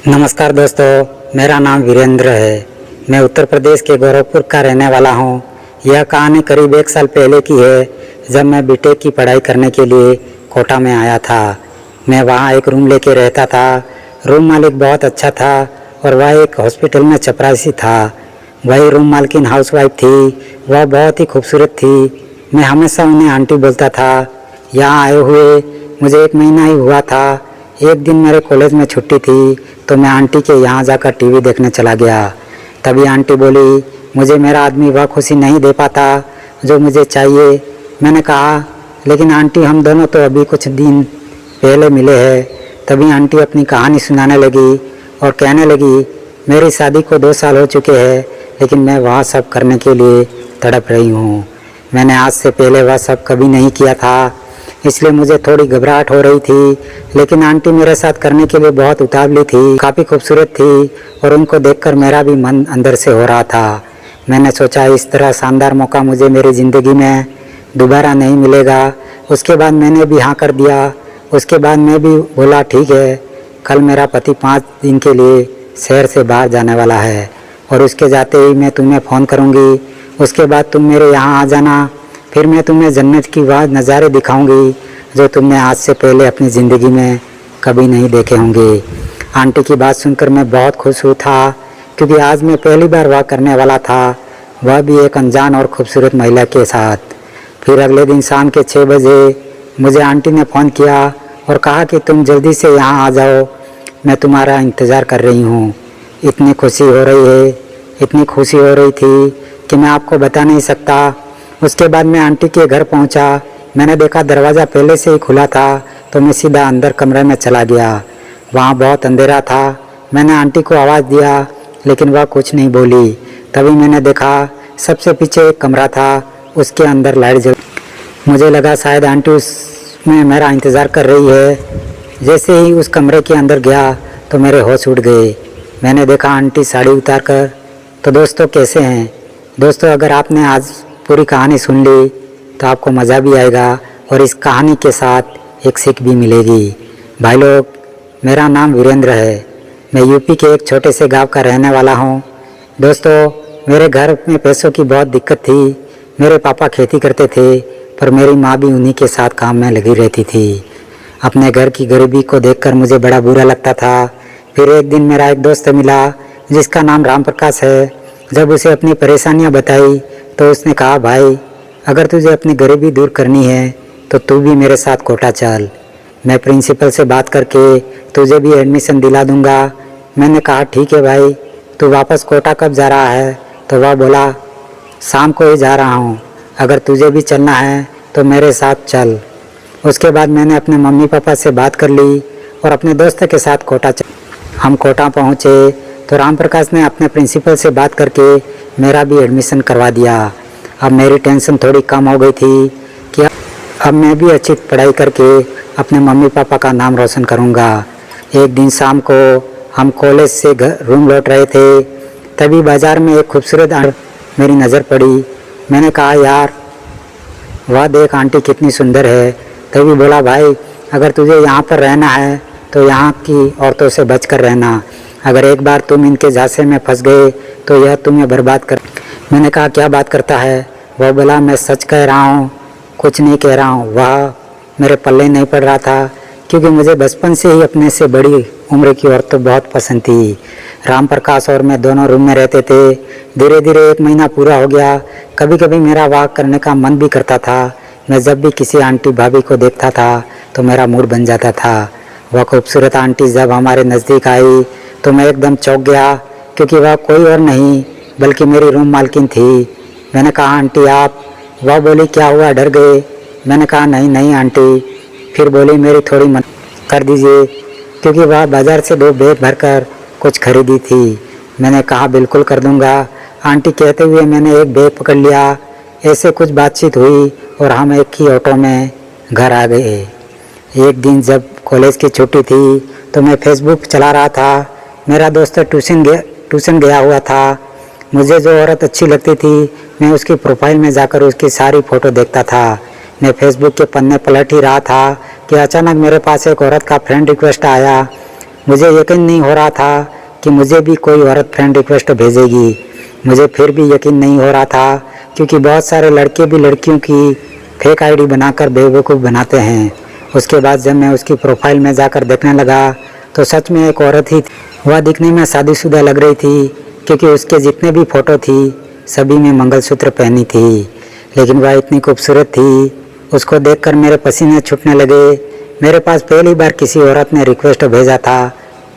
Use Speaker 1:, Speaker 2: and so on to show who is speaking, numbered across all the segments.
Speaker 1: नमस्कार दोस्तों, मेरा नाम वीरेंद्र है। मैं उत्तर प्रदेश के गोरखपुर का रहने वाला हूँ। यह कहानी करीब 1 साल पहले की है, जब मैं बीटेक की पढ़ाई करने के लिए कोटा में आया था। मैं वहाँ एक रूम लेके रहता था। रूम मालिक बहुत अच्छा था और वह एक हॉस्पिटल में चपरासी था। वही रूम मालकिन हाउसवाइफ थी। वह बहुत ही खूबसूरत थी। मैं हमेशा उन्हें आंटी बोलता था। यहाँ आए हुए मुझे 1 महीना ही हुआ था। एक दिन मेरे कॉलेज में छुट्टी थी तो मैं आंटी के यहाँ जाकर टीवी देखने चला गया। तभी आंटी बोली, मुझे मेरा आदमी वह खुशी नहीं दे पाता जो मुझे चाहिए। मैंने कहा, लेकिन आंटी हम दोनों तो अभी कुछ दिन पहले मिले हैं। तभी आंटी अपनी कहानी सुनाने लगी और कहने लगी, मेरी शादी को 2 साल हो चुके हैं, लेकिन मैं वह सब करने के लिए तड़प रही हूँ। मैंने आज से पहले वह सब कभी नहीं किया था, इसलिए मुझे थोड़ी घबराहट हो रही थी। लेकिन आंटी मेरे साथ करने के लिए बहुत उतावली थी, काफ़ी खूबसूरत थी और उनको देखकर मेरा भी मन अंदर से हो रहा था। मैंने सोचा इस तरह शानदार मौका मुझे मेरी ज़िंदगी में दोबारा नहीं मिलेगा। उसके बाद मैंने भी हाँ कर दिया। उसके बाद मैं भी बोला, ठीक है, कल मेरा पति 5 दिन के लिए शहर से बाहर जाने वाला है और उसके जाते ही मैं तुम्हें फ़ोन करूँगी। उसके बाद तुम मेरे यहाँ आ जाना। फिर मैं तुम्हें जन्नत की वह नज़ारे दिखाऊंगी जो तुमने आज से पहले अपनी ज़िंदगी में कभी नहीं देखे होंगे। आंटी की बात सुनकर मैं बहुत खुश हुआ था, क्योंकि आज मैं पहली बार वह करने वाला था, वह भी एक अनजान और खूबसूरत महिला के साथ। फिर अगले दिन शाम के 6 बजे मुझे आंटी ने फ़ोन किया और कहा कि तुम जल्दी से यहाँ आ जाओ, मैं तुम्हारा इंतज़ार कर रही हूँ। इतनी खुशी हो रही थी कि मैं आपको बता नहीं सकता। उसके बाद मैं आंटी के घर पहुंचा। मैंने देखा दरवाज़ा पहले से ही खुला था, तो मैं सीधा अंदर कमरे में चला गया। वहाँ बहुत अंधेरा था। मैंने आंटी को आवाज़ दिया, लेकिन वह कुछ नहीं बोली। तभी मैंने देखा सबसे पीछे एक कमरा था, उसके अंदर लाइट जल। मुझे लगा शायद आंटी उसमें मेरा इंतज़ार कर रही है। जैसे ही उस कमरे के अंदर गया तो मेरे होश उड़ गए। मैंने देखा आंटी साड़ी उतार कर। तो दोस्तों, कैसे हैं दोस्तों? अगर आपने आज पूरी कहानी सुन ली तो आपको मज़ा भी आएगा और इस कहानी के साथ एक सीख भी मिलेगी। भाई लोग, मेरा नाम वीरेंद्र है। मैं यूपी के एक छोटे से गांव का रहने वाला हूं। दोस्तों, मेरे घर में पैसों की बहुत दिक्कत थी। मेरे पापा खेती करते थे, पर मेरी माँ भी उन्हीं के साथ काम में लगी रहती थी। अपने घर की गरीबी को देखकर मुझे बड़ा बुरा लगता था। फिर एक दिन मेरा एक दोस्त मिला जिसका नाम राम प्रकाश है। जब उसे अपनी परेशानियाँ बताई तो उसने कहा, भाई, अगर तुझे अपनी गरीबी दूर करनी है तो तू भी मेरे साथ कोटा चल। मैं प्रिंसिपल से बात करके तुझे भी एडमिशन दिला दूंगा। मैंने कहा, ठीक है भाई, तू वापस कोटा कब जा रहा है? तो वह बोला, शाम को ही जा रहा हूँ। अगर तुझे भी चलना है तो मेरे साथ चल। उसके बाद मैंने अपने मम्मी पापा से बात कर ली और अपने दोस्त के साथ कोटा चल। हम कोटा पहुँचे तो राम प्रकाश ने अपने प्रिंसिपल से बात करके मेरा भी एडमिशन करवा दिया। अब मेरी टेंशन थोड़ी कम हो गई थी कि अब मैं भी अच्छी पढ़ाई करके अपने मम्मी पापा का नाम रोशन करूंगा। एक दिन शाम को हम कॉलेज से रूम लौट रहे थे, तभी बाज़ार में एक खूबसूरत मेरी नज़र पड़ी। मैंने कहा, यार, वह देख आंटी कितनी सुंदर है। तभी बोला, भाई, अगर तुझे यहाँ पर रहना है तो यहाँ की औरतों से बच कर रहना। अगर एक बार तुम इनके झांसे में फंस गए तो यह तुम्हें बर्बाद कर। मैंने कहा, क्या बात करता है? वह बोला, मैं सच कह रहा हूँ, कुछ नहीं कह रहा हूँ। वह मेरे पल्ले नहीं पड़ रहा था, क्योंकि मुझे बचपन से ही अपने से बड़ी उम्र की औरत बहुत पसंद थी। राम प्रकाश और मैं दोनों रूम में रहते थे। धीरे धीरे 1 महीना पूरा हो गया। कभी कभी मेरा वॉक करने का मन भी करता था। मैं जब भी किसी आंटी भाभी को देखता था तो मेरा मूड बन जाता था। वह खूबसूरत आंटी जब हमारे नज़दीक आई तो मैं एकदम चौंक गया, क्योंकि वह कोई और नहीं बल्कि मेरी रूम मालकिन थी। मैंने कहा, आंटी आप? वह बोली, क्या हुआ, डर गए? मैंने कहा, नहीं नहीं आंटी। फिर बोली, मेरी थोड़ी मदद कर दीजिए, क्योंकि वह बाज़ार से 2 बैग भरकर कुछ खरीदी थी। मैंने कहा, बिल्कुल कर दूंगा आंटी। कहते हुए मैंने एक बैग पकड़ लिया। ऐसे कुछ बातचीत हुई और हम एक ही ऑटो में घर आ गए। एक दिन जब कॉलेज की छुट्टी थी तो मैं फेसबुक चला रहा था। मेरा दोस्त ट्यूशन गया हुआ था। मुझे जो औरत अच्छी लगती थी मैं उसकी प्रोफाइल में जाकर उसकी सारी फ़ोटो देखता था। मैं फेसबुक के पन्ने पलट ही रहा था कि अचानक मेरे पास एक औरत का फ्रेंड रिक्वेस्ट आया। मुझे यकीन नहीं हो रहा था कि मुझे भी कोई औरत फ्रेंड रिक्वेस्ट भेजेगी। मुझे फिर भी यकीन नहीं हो रहा था, क्योंकि बहुत सारे लड़के भी लड़कियों की फेक आईडी बनाकर बेवकूफ़ बनाते हैं। उसके बाद जब मैं उसकी प्रोफाइल में जाकर देखने लगा तो सच में एक औरत ही थी। वह दिखने में शादीशुदा लग रही थी, क्योंकि उसके जितने भी फ़ोटो थी सभी में मंगलसूत्र पहनी थी। लेकिन वह इतनी खूबसूरत थी, उसको देखकर मेरे पसीने छूटने लगे। मेरे पास पहली बार किसी औरत ने रिक्वेस्ट भेजा था,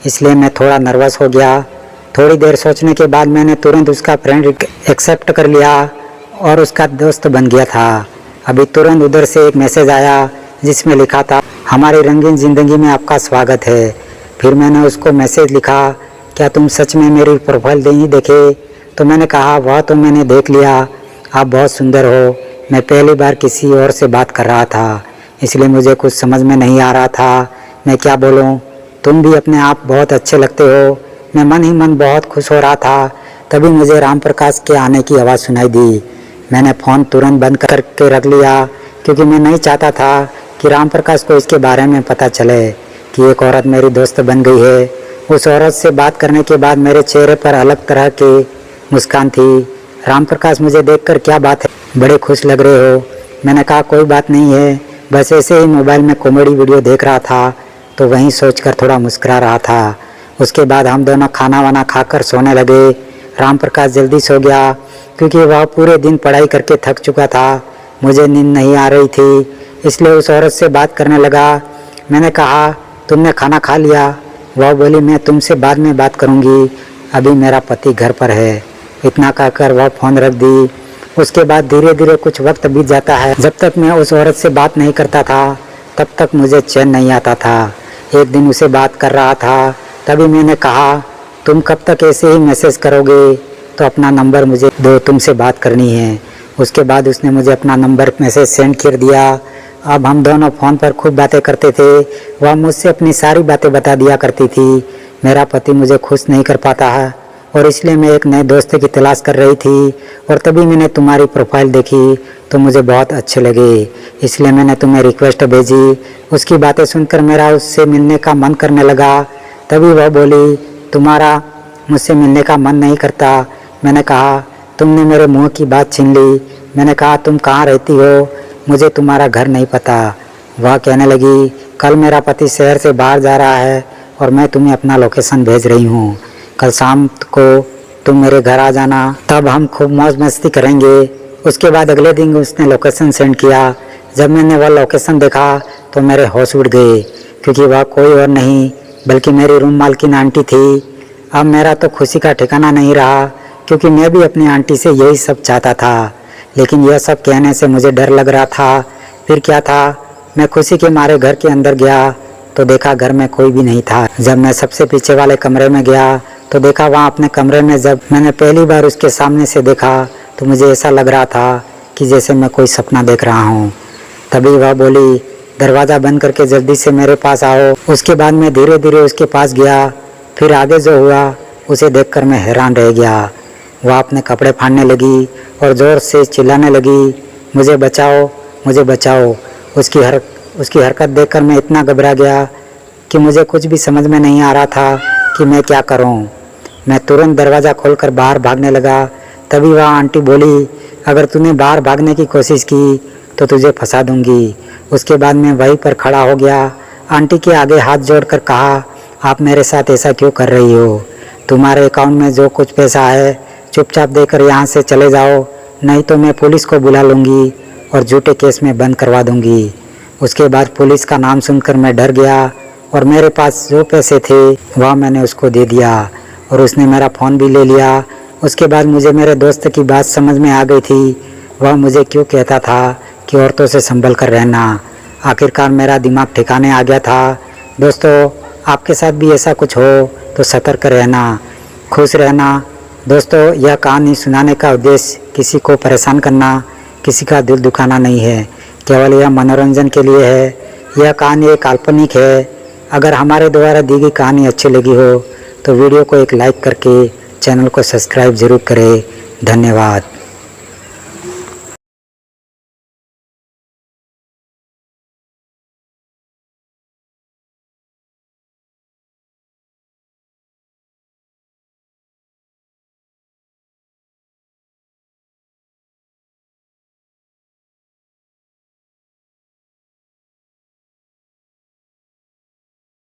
Speaker 1: इसलिए मैं थोड़ा नर्वस हो गया। थोड़ी देर सोचने के बाद मैंने तुरंत उसका फ्रेंड एक्सेप्ट कर लिया और उसका दोस्त बन गया था। अभी तुरंत उधर से एक मैसेज आया जिसमें लिखा था, हमारी रंगीन ज़िंदगी में आपका स्वागत है। फिर मैंने उसको मैसेज लिखा, क्या तुम सच में मेरी प्रोफाइल नहीं देखे? तो मैंने कहा, वह तो मैंने देख लिया, आप बहुत सुंदर हो। मैं पहली बार किसी और से बात कर रहा था, इसलिए मुझे कुछ समझ में नहीं आ रहा था मैं क्या बोलूं। तुम भी अपने आप बहुत अच्छे लगते हो। मैं मन ही मन बहुत खुश हो रहा था। तभी मुझे राम प्रकाश के आने की आवाज़ सुनाई दी। मैंने फ़ोन तुरंत बंद करके रख लिया, क्योंकि मैं नहीं चाहता था कि राम प्रकाश को इसके बारे में पता चले कि एक औरत मेरी दोस्त बन गई है। उस औरत से बात करने के बाद मेरे चेहरे पर अलग तरह की मुस्कान थी। राम प्रकाश, मुझे देखकर क्या बात है, बड़े खुश लग रहे हो। मैंने कहा, कोई बात नहीं है, बस ऐसे ही मोबाइल में कॉमेडी वीडियो देख रहा था, तो वहीं सोचकर थोड़ा मुस्कुरा रहा था। उसके बाद हम दोनों खाना वाना खाकर सोने लगे। राम प्रकाश जल्दी सो गया, क्योंकि वह पूरे दिन पढ़ाई करके थक चुका था। मुझे नींद नहीं आ रही थी, इसलिए उस औरत से बात करने लगा। मैंने कहा, तुमने खाना खा लिया? वह बोली, मैं तुमसे बाद में बात करूंगी, अभी मेरा पति घर पर है। इतना कहकर वह फ़ोन रख दी। उसके बाद धीरे धीरे कुछ वक्त बीत जाता है। जब तक मैं उस औरत से बात नहीं करता था तब तक मुझे चैन नहीं आता था। एक दिन उसे बात कर रहा था, तभी मैंने कहा, तुम कब तक ऐसे ही मैसेज करोगे? तो अपना नंबर मुझे दो, तुमसे बात करनी है। उसके बाद उसने मुझे अपना नंबर मैसेज सेंड कर दिया। अब हम दोनों फ़ोन पर खूब बातें करते थे। वह मुझसे अपनी सारी बातें बता दिया करती थी। मेरा पति मुझे खुश नहीं कर पाता है और इसलिए मैं एक नए दोस्त की तलाश कर रही थी। और तभी मैंने तुम्हारी प्रोफाइल देखी तो मुझे बहुत अच्छे लगे, इसलिए मैंने तुम्हें रिक्वेस्ट भेजी। उसकी बातें सुनकर मेरा उससे मिलने का मन करने लगा। तभी वह बोली, तुम्हारा मुझसे मिलने का मन नहीं करता? मैंने कहा, तुमने मेरे मुँह की बात छीन ली। मैंने कहा, तुम कहाँ रहती हो? मुझे तुम्हारा घर नहीं पता। वह कहने लगी, कल मेरा पति शहर से बाहर जा रहा है और मैं तुम्हें अपना लोकेशन भेज रही हूँ। कल शाम को तुम मेरे घर आ जाना, तब हम खूब मौज मस्ती करेंगे। उसके बाद अगले दिन उसने लोकेशन सेंड किया। जब मैंने वह लोकेशन देखा तो मेरे होश उड़ गए, क्योंकि वह कोई और नहीं बल्कि मेरी रूम मालकिन आंटी थी। अब मेरा तो खुशी का ठिकाना नहीं रहा, क्योंकि मैं भी अपनी आंटी से यही सब चाहता था। लेकिन यह सब कहने से मुझे डर लग रहा था। फिर क्या था, मैं खुशी के मारे घर के अंदर गया तो देखा घर में कोई भी नहीं था। जब मैं सबसे पीछे वाले कमरे में गया तो देखा वहाँ अपने कमरे में जब मैंने पहली बार उसके सामने से देखा तो मुझे ऐसा लग रहा था कि जैसे मैं कोई सपना देख रहा हूँ। तभी वह बोली, दरवाज़ा बंद करके जल्दी से मेरे पास आओ। उसके बाद मैं धीरे धीरे उसके पास गया। फिर आगे जो हुआ उसे देखकर मैं हैरान रह गया। वह अपने कपड़े फाड़ने लगी और ज़ोर से चिल्लाने लगी, मुझे बचाओ, मुझे बचाओ। उसकी हरकत देखकर मैं इतना घबरा गया कि मुझे कुछ भी समझ में नहीं आ रहा था कि मैं क्या करूं। मैं तुरंत दरवाज़ा खोलकर बाहर भागने लगा। तभी वह आंटी बोली, अगर तूने बाहर भागने की कोशिश की तो तुझे फंसा दूंगी। उसके बाद मैं वहीं पर खड़ा हो गया। आंटी के आगे हाथ जोड़कर कहा, आप मेरे साथ ऐसा क्यों कर रही हो? तुम्हारे अकाउंट में जो कुछ पैसा है चुपचाप देकर यहाँ से चले जाओ, नहीं तो मैं पुलिस को बुला लूँगी और झूठे केस में बंद करवा दूँगी। उसके बाद पुलिस का नाम सुनकर मैं डर गया और मेरे पास जो पैसे थे वह मैंने उसको दे दिया और उसने मेरा फ़ोन भी ले लिया। उसके बाद मुझे मेरे दोस्त की बात समझ में आ गई थी। वह मुझे क्यों कहता था कि औरतों से संभल कर रहना। आखिरकार मेरा दिमाग ठिकाने आ गया था। दोस्तों, आपके साथ भी ऐसा कुछ हो तो सतर्क रहना, खुश रहना। दोस्तों, यह कहानी सुनाने का उद्देश्य किसी को परेशान करना, किसी का दिल दुखाना नहीं है, केवल यह मनोरंजन के लिए है। यह कहानी एक काल्पनिक है। अगर हमारे द्वारा दी गई कहानी अच्छी लगी हो तो वीडियो को एक लाइक करके चैनल को सब्सक्राइब जरूर करें। धन्यवाद।